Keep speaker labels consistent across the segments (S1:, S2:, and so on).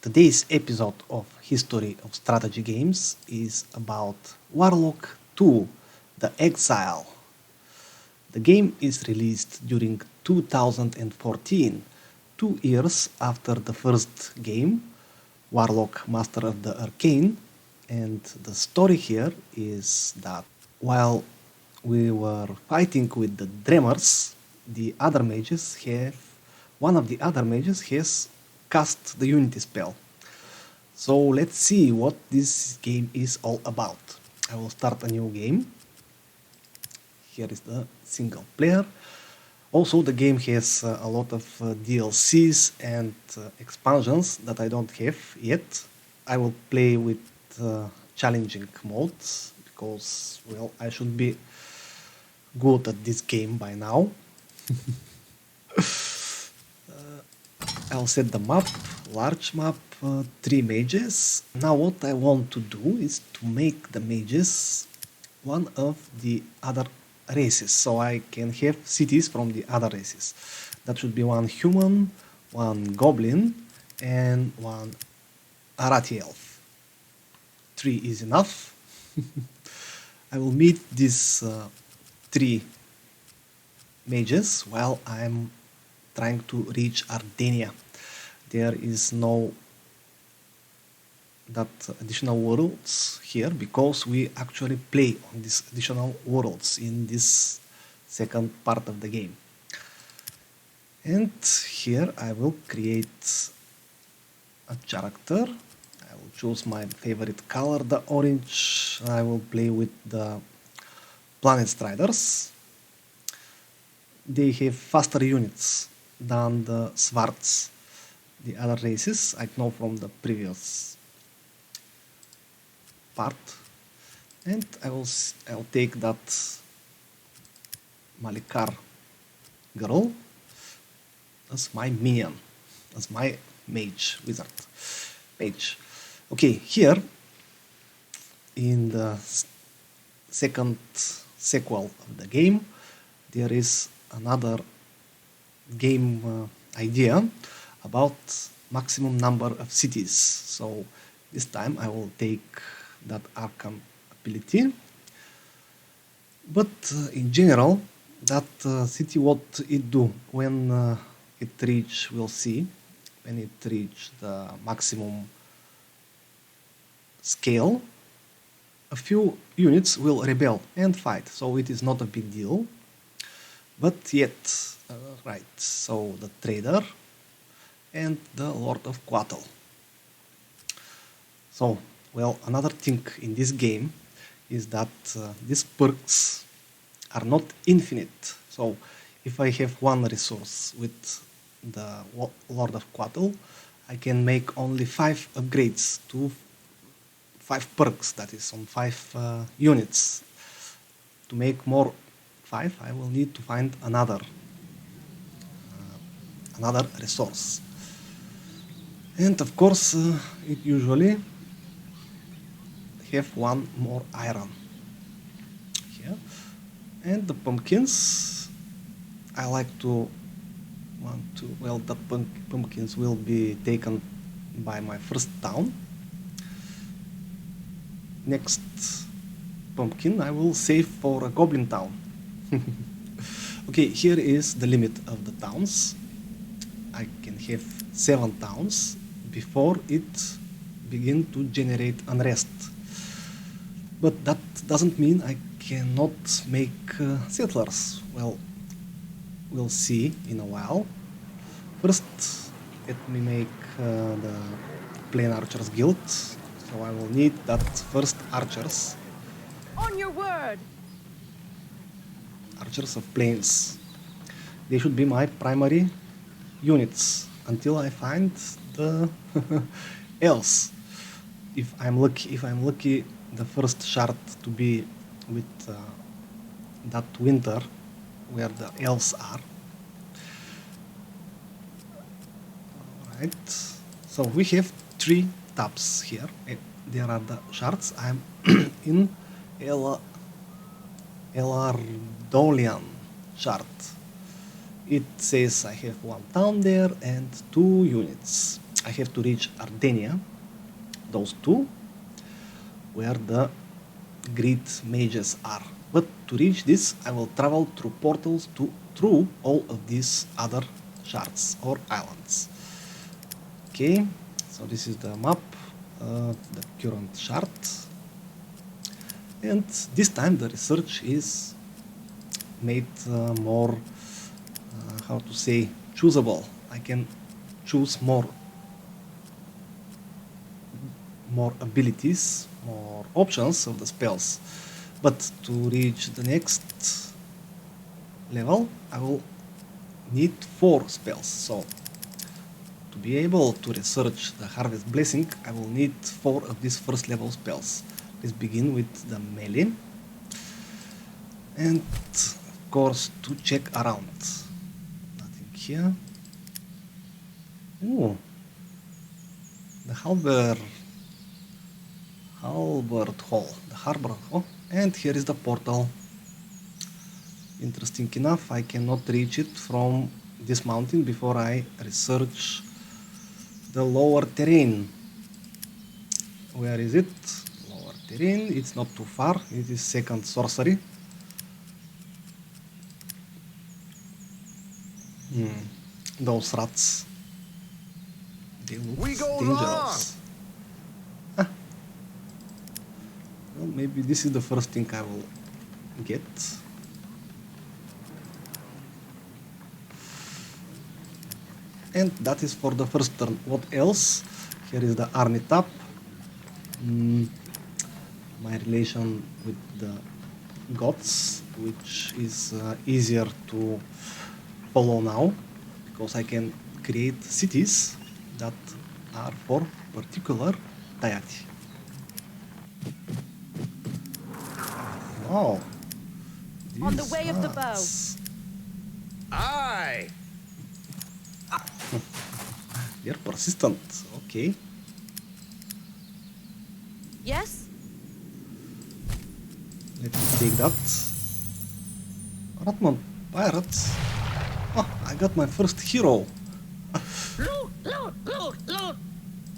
S1: Today's episode of History of Strategy Games is about Warlock 2, The Exile. The game is released during 2014, 2 years after the first game, Warlock Master of the Arcane, and the story here is that while we were fighting with the Dreamers, the other mages have one of the other mages has cast the Unity spell. So let's see what this game is all about. I will start a new game. Here is the single player. Also, the game has a lot of DLCs and expansions that I don't have yet. I will play with challenging modes because, well, I should be good at this game by now. I'll set the map, large map, 3 mages. Now what I want to do is to make the mages one of the other races, so I can have cities from the other races. That should be 1 human, 1 goblin, and 1 Arati elf. 3 is enough. I will meet these 3 mages while I'm trying to reach Ardenia. There is no that additional worlds here because we actually play on these additional worlds in this second part of the game. And here I will create a character. I will choose my favorite color, the orange. I will play with the Planet Striders. They have faster units than the Swarts, the other races I know from the previous part. And I'll take that Malikar girl as my minion, as my wizard mage. Okay, here in the second sequel of the game, there is another game idea about maximum number of cities. So this time I will take that Arkham ability. But in general, that city, what it do when it reach, we'll see, when it reach the maximum scale, a few units will rebel and fight. So it is not a big deal. But yet, right, so the trader and the Lord of Quattle. So, well, another thing in this game is that these perks are not infinite. So, if I have one resource with the Lord of Quattle, I can make only 5 upgrades to 5 perks, that is on 5 units. To make more 5, I will need to find another resource. And of course, it usually have 1 more iron here. And the pumpkins, I like to well, the pumpkins will be taken by my first town. Next pumpkin I will save for a goblin town. Okay, here is the limit of the towns. I can have 7 towns before it begin to generate unrest. But that doesn't mean I cannot make settlers. Well, we'll see in a while. First, let me make the Plain Archers Guild. So I will need that first archers.
S2: On your word!
S1: Archers of Plains. They should be my primary units until I find the elves. If I'm lucky, the first shard to be with that winter where the elves are. Alright, so we have 3 tabs here. There are the shards. I'm in Elardolian shard. It says I have 1 town there and 2 units. I have to reach Ardenia, those two, where the great mages are. But to reach this, I will travel through portals through all of these other shards or islands. Okay, so this is the map, the current shard. And this time the research is made more, how to say, choosable. I can choose more abilities, more options of the spells. But to reach the next level, I will need 4 spells. So to be able to research the Harvest Blessing, I will need 4 of these first level spells. Let's begin with the melee. And of course to check around. Nothing here. Ooh. The Halberd Hall, the harbor hall, and here is the portal. Interesting enough, I cannot reach it from this mountain before I research the lower terrain. Where is it? Lower terrain, it's not too far, it is second sorcery. Those rats, they look dangerous. Well, maybe this is the first thing I will get. And that is for the first turn. What else? Here is the army tab. My relation with the gods, which is easier to follow now, because I can create cities that are for particular deity. Oh,
S2: On the way of the bow.
S3: Aye.
S1: They're persistent. Okay.
S2: Yes?
S1: Let me take that. Ratman pirates. Oh, I got my first hero.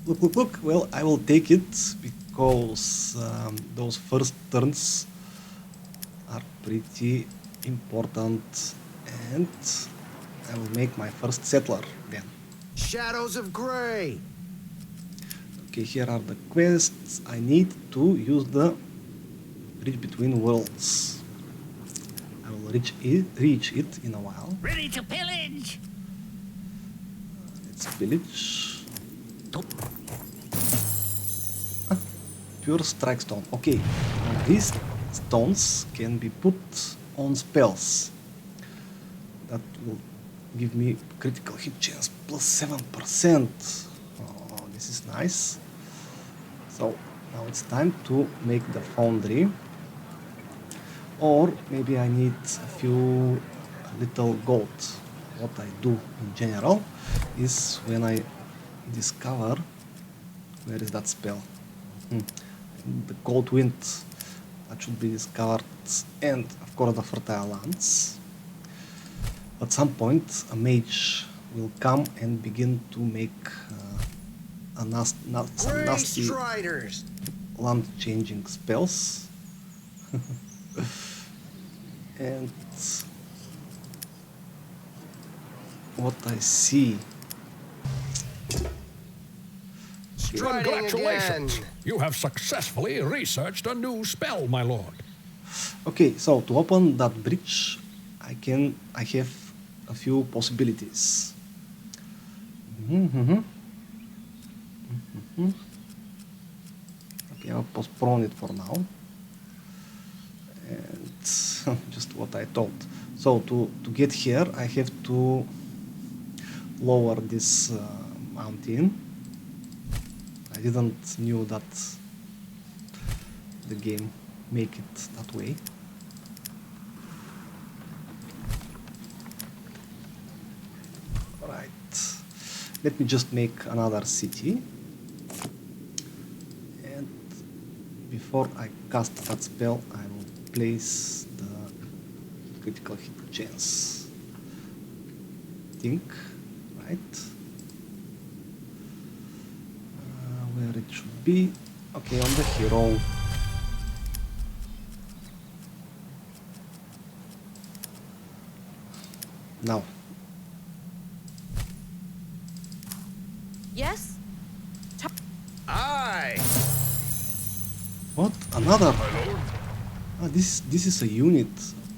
S1: Look. Well, I will take it because those first turns are pretty important, and I will make my first settler then.
S3: Shadows of Grey.
S1: Okay, here are the quests. I need to use the Bridge Between Worlds. I will reach it in a while.
S4: Ready to pillage!
S1: Let's pillage. Pure strike stone. Okay, now these stones can be put on spells. That will give me critical hit chance plus 7%. Oh, this is nice. So now it's time to make the foundry. Or maybe I need a few little gold. What I do in general is when I discover, where is that spell? The cold wind, that should be discovered, and of course the fertile lands. At some point a mage will come and begin to make some nasty land changing spells. And what I see,
S5: Congratulations! You have successfully researched a new spell, my lord.
S1: okay, so to open that bridge I have a few possibilities. Okay, I'll postpone it for now. And just what I thought. So to get here I have to lower this mountain. I didn't knew that the game make it that way. Right. Let me just make another city. And before I cast that spell, I will place the critical hit chance. Think, right? it should be okay on the hero. Now,
S2: Yes?
S3: Aye!
S1: what? Another? Ah, this is a unit.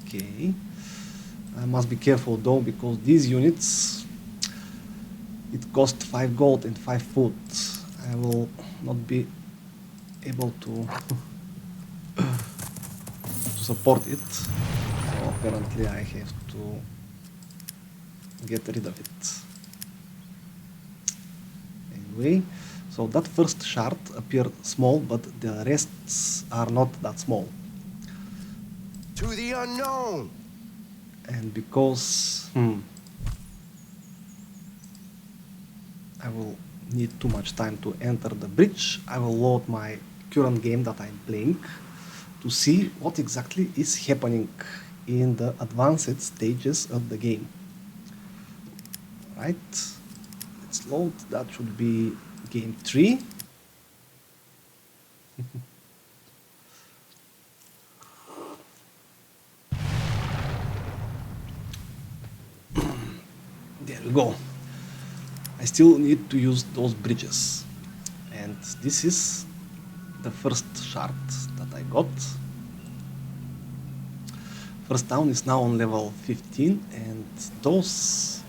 S1: Okay. I must be careful though, because these units, it cost 5 gold and 5 food. I will not be able to to support it. So apparently I have to get rid of it. Anyway, so that first shard appeared small, but the rests are not that small.
S3: To the unknown!
S1: And because I will need too much time to enter the bridge, I will load my current game that I'm playing to see what exactly is happening in the advanced stages of the game. Right, let's load. That should be game 3. There we go. I still need to use those bridges. And this is the first shard that I got. First town is now on level 15, and those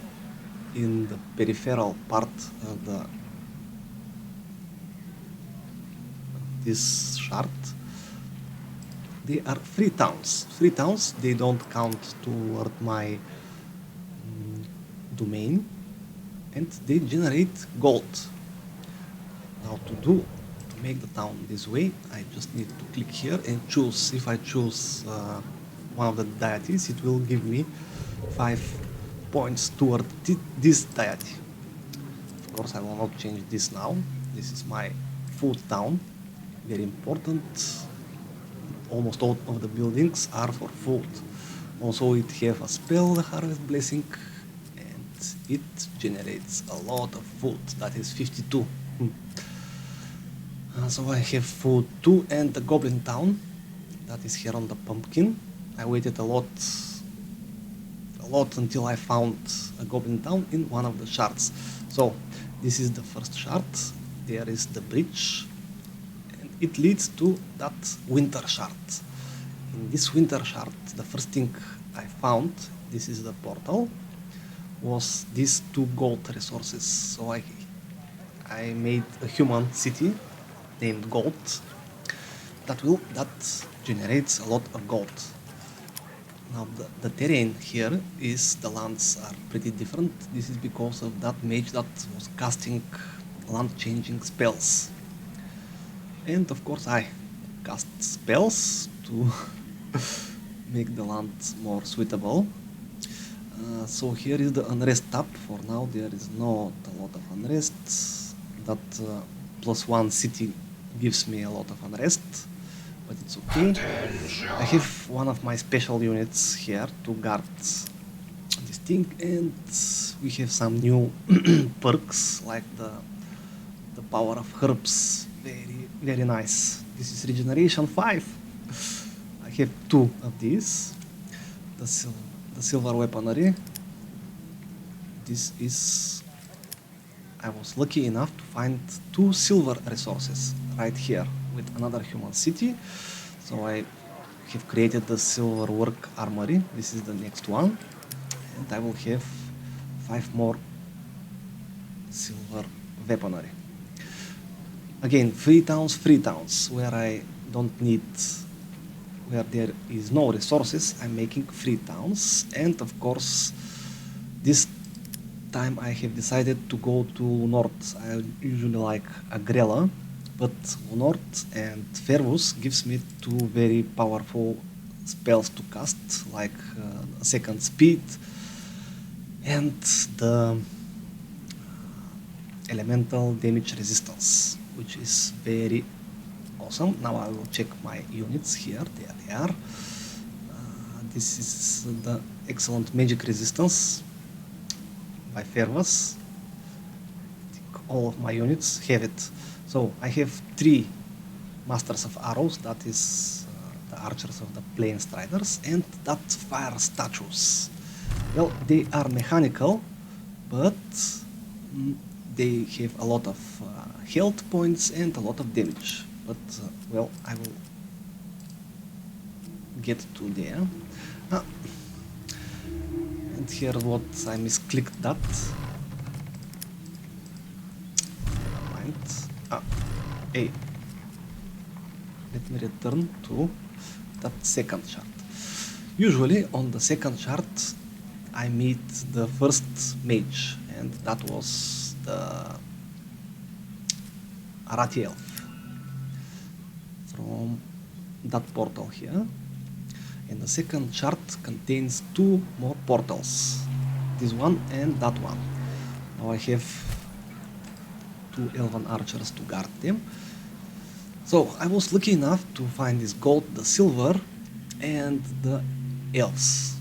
S1: in the peripheral part of this shard, they are free towns. Free towns, they don't count toward my domain, and they generate gold. Now to make the town this way, I just need to click here and choose. If I choose one of the deities, it will give me 5 points toward this deity. Of course, I will not change this now. This is my food town. Very important. Almost all of the buildings are for food. Also, it have a spell, the Harvest Blessing, and it generates a lot of food. That is 52. So I have food 2 and the Goblin Town. That is here on the pumpkin. I waited a lot until I found a Goblin Town in one of the shards. So this is the first shard. There is the bridge, and it leads to that winter shard. In this winter shard, the first thing I found, this is the portal, was these 2 gold resources. So I made a human city named Gold that generates a lot of gold. Now the terrain here is, the lands are pretty different. This is because of that mage that was casting land changing spells. And of course I cast spells to make the land more suitable. So here is the unrest tab. For now there is not a lot of unrest. That +1 city gives me a lot of unrest, but it's okay. I have one of my special units here to guard this thing, and we have some new perks like the power of herbs. Very nice. This is regeneration 5. I have 2 of these. The silver weaponry. This is, I was lucky enough to find 2 silver resources right here with another human city. So I have created the silver work armory. This is the next one. And I will have 5 more silver weaponry. Again, free towns where I don't need, where there is no resources, I'm making free towns. And of course, this time I have decided to go to North. I usually like Agrella, but North and Fervus gives me 2 very powerful spells to cast, like second speed and the elemental damage resistance, which is very awesome. Now I will check my units here. There they are. This is the excellent magic resistance by Fervus. I think all of my units have it. So I have 3 masters of arrows, that is the archers of the plain striders, and that fire statues. Well, they are mechanical, but they have a lot of health points and a lot of damage. But well, I will get to there. Ah, and here what I misclicked that. Never mind. Hey. Let me return to that second chart. Usually on the second chart I meet the first mage, and that was the Arati elf from that portal here. And the second chart contains 2 more portals, this one and that one. Now I have 2 elven archers to guard them. So I was lucky enough to find this gold, the silver, and the elves.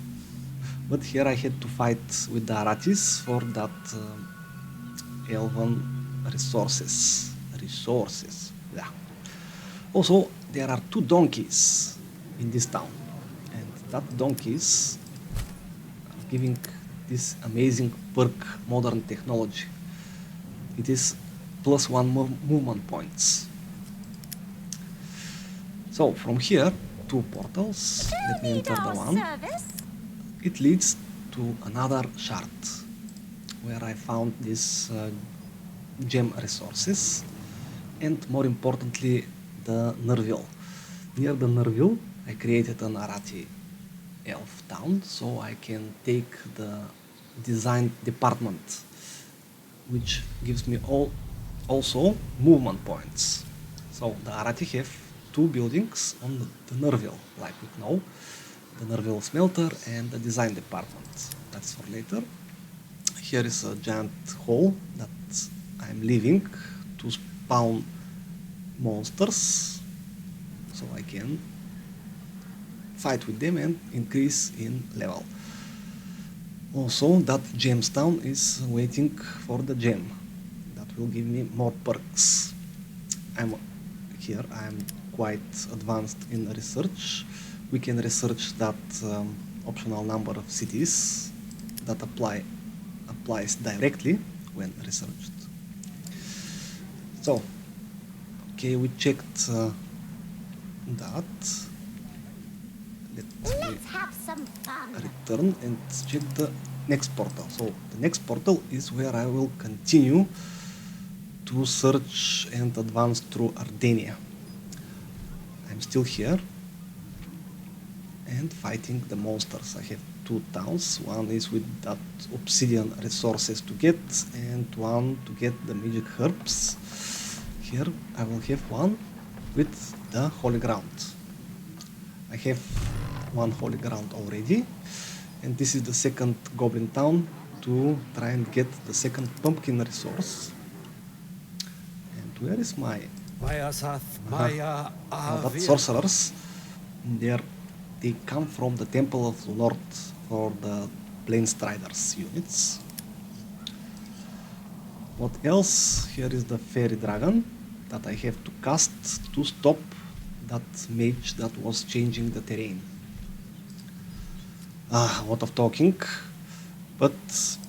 S1: But here I had to fight with the Aratis for that elven resources. Yeah. Also, there are 2 donkeys in this town, and that donkeys are giving this amazing perk, modern technology. It is +1 movement points. So from here, 2 portals. Let me enter the one. It leads to another shard where I found these gem resources, and more importantly the Nerville. Near the Nerville I created an Arati elf town, so I can take the design department, which gives me also movement points. So the Arati have 2 buildings on the Nerville, like we know, the Nerville smelter and the design department. That's for later. Here is a giant hole that I'm leaving to spawn monsters, so I can fight with them and increase in level. Also, that gemstone is waiting for the gem that will give me more perks. I'm quite advanced in research. We can research that optional number of cities that applies directly when researched. So, okay, we checked that. Let's
S2: have some fun.
S1: Return and check the next portal. So the next portal is where I will continue to search and advance through Ardenia. I'm still here and fighting the monsters. I have 2 towns. One is with that obsidian resources to get, and one to get the magic herbs. Here I will have one with the holy ground. I have 1 holy ground already, and this is the second goblin town to try and get the second pumpkin resource. And where is my that sorcerers? They come from the Temple of the Lord for the Plain Striders units. What else? Here is the fairy dragon that I have to cast to stop that mage that was changing the terrain. A lot of talking, but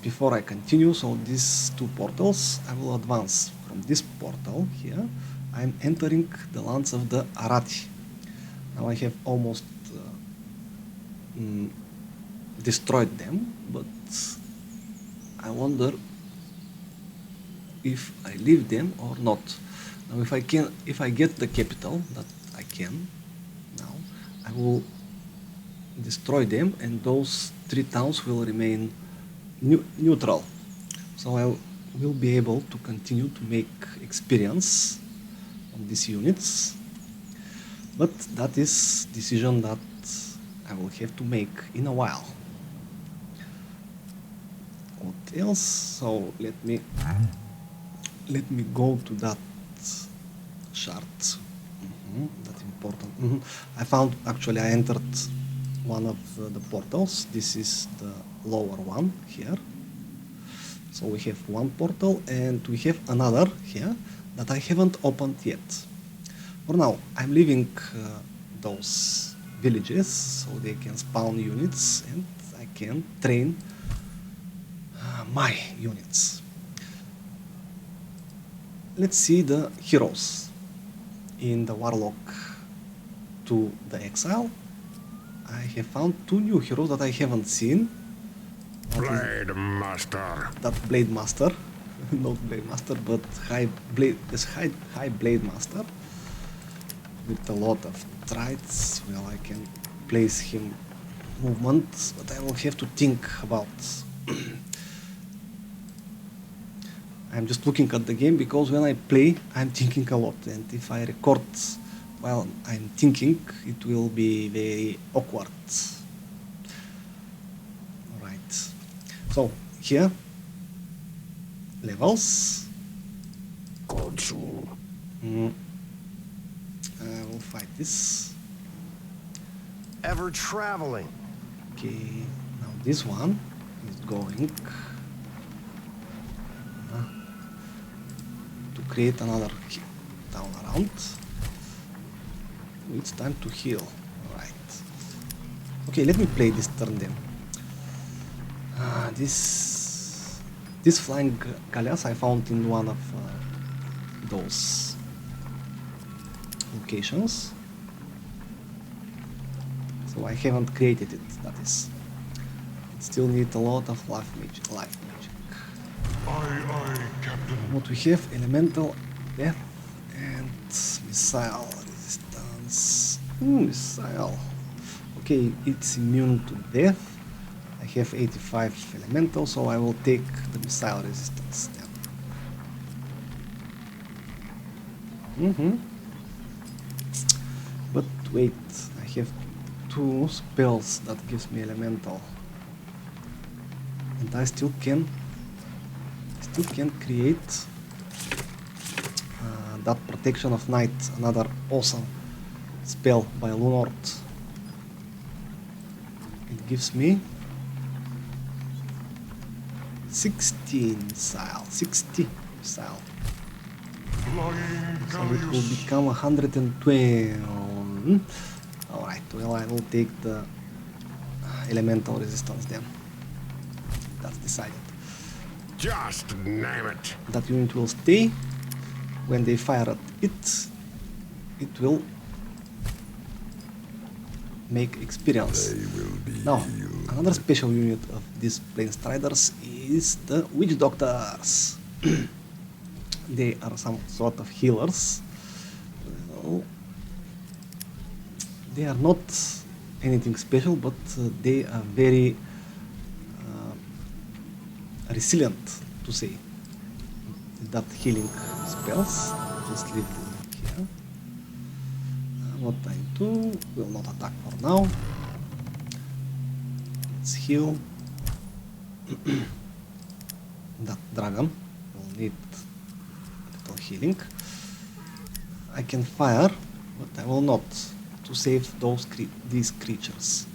S1: before I continue, so these 2 portals, I will advance. From this portal here, I'm entering the lands of the Arati. Now I have almost destroyed them, but I wonder if I leave them or not. Now if I get the capital, that I can now, I will destroy them, and those 3 towns will remain neutral. So I will be able to continue to make experience on these units, but that is decision that I will have to make in a while. What else? So let me go to that chart. That's important. I entered one of the portals. This is the lower one here. So we have 1 portal, and we have another here that I haven't opened yet. For now, I'm leaving those villages so they can spawn units and I can train my units. Let's see the heroes. In the Warlock to the Exile, I have found 2 new heroes that I haven't seen.
S5: Blade Master.
S1: That Blade Master, not Blade Master, but High Blade Master, with a lot of traits. Well, I can place him movement, but I will have to think about. I'm just looking at the game because when I play, I'm thinking a lot, and if I record while I'm thinking, it will be very awkward. Alright, so here, levels. I will fight this.
S3: Ever traveling.
S1: Okay, now this one is going to create another town around. It's time to heal. Alright. Okay, let me play this turn then. This flying galleas I found in one of those locations. So I haven't created it, that is. It still needs a lot of life magic.
S5: Aye, Captain.
S1: What we have, elemental death and missile resistance. Missile. Okay, it's immune to death. I have 85 elemental, so I will take the missile resistance then. But wait, I have 2 spells that gives me elemental, and I still can create that protection of night, another awesome spell by Lunord. It gives me 60 missile. So it will become 112. Alright, well, I will take the elemental resistance then. That's decided.
S5: Just name it.
S1: That unit will stay. When they fire at it, it will make experience. Now, another special unit of these Plane Striders is the Witch Doctors. They are some sort of healers. Well, they are not anything special, but they are very resilient, to say. That healing spells, just leave them here. What I do, will not attack for now. Let's heal. That dragon will need a little healing. I can fire, but I will not, to save these creatures.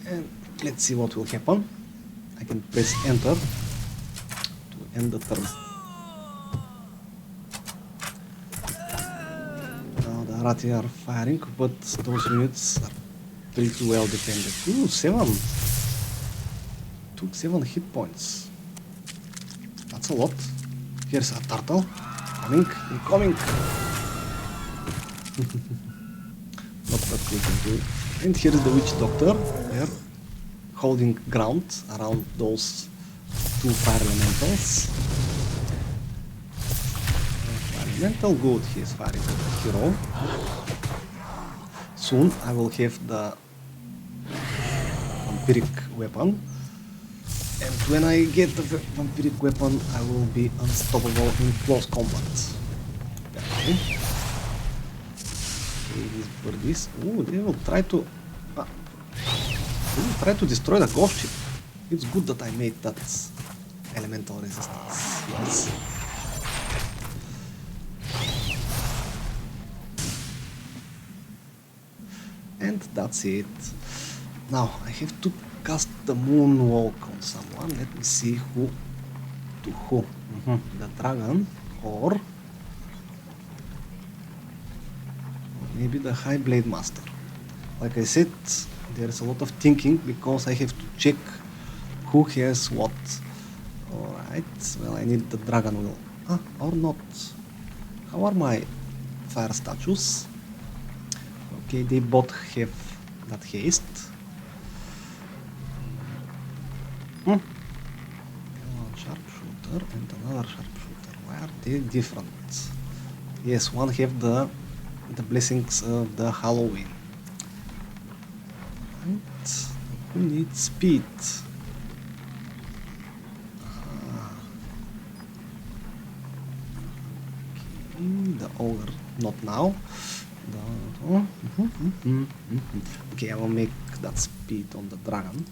S1: And let's see what will happen. I can press enter to end the turn. Now the Arati are firing, but those units are pretty well defended. Ooh, 7! Took 7 hit points. That's a lot. Here's a turtle. Incoming! Not that we can do. And here is the Witch Doctor. There, holding ground around those 2 fire elementals. Fire elemental, good, he is firing at the hero. Soon I will have the vampiric weapon. And when I get the vampiric weapon, I will be unstoppable in close combat. Okay, these birdies. Ooh, they will try to destroy the ghost ship. It's good that I made that elemental resistance. Yes. And that's it. Now I have to cast the moonwalk on someone. Let me see who to who. The dragon or maybe the High Blade Master. Like I said, there's a lot of thinking because I have to check who has what. Alright, well, I need the dragon wheel. Or not. How are my fire statues? Okay, they both have that haste. One sharpshooter and another sharpshooter. Why are they different? Yes, one have the blessings of the Halloween. Right. Who needs speed? The ogre, not now. Okay, I will make that speed on the dragon.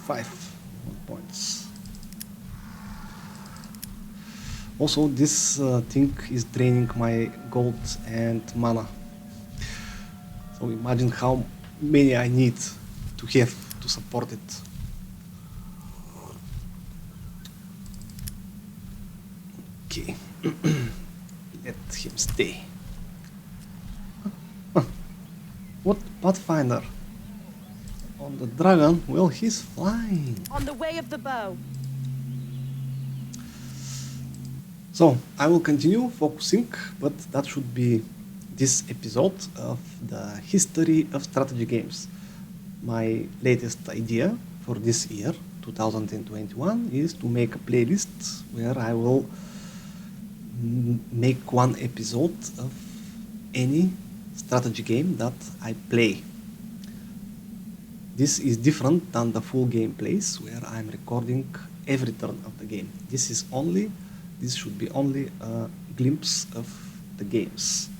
S1: Right, 1 points. Also, this thing is draining my gold and mana. So imagine how many I need to have to support it. Okay, let him stay. What Pathfinder? On the dragon? Well, he's flying.
S2: On the way of the bow.
S1: So, I will continue focusing, but that should be this episode of the history of strategy games. My latest idea for this year, 2021, is to make a playlist where I will make one episode of any strategy game that I play. This is different than the full gameplays where I'm recording every turn of the game. This should be only a glimpse of the games.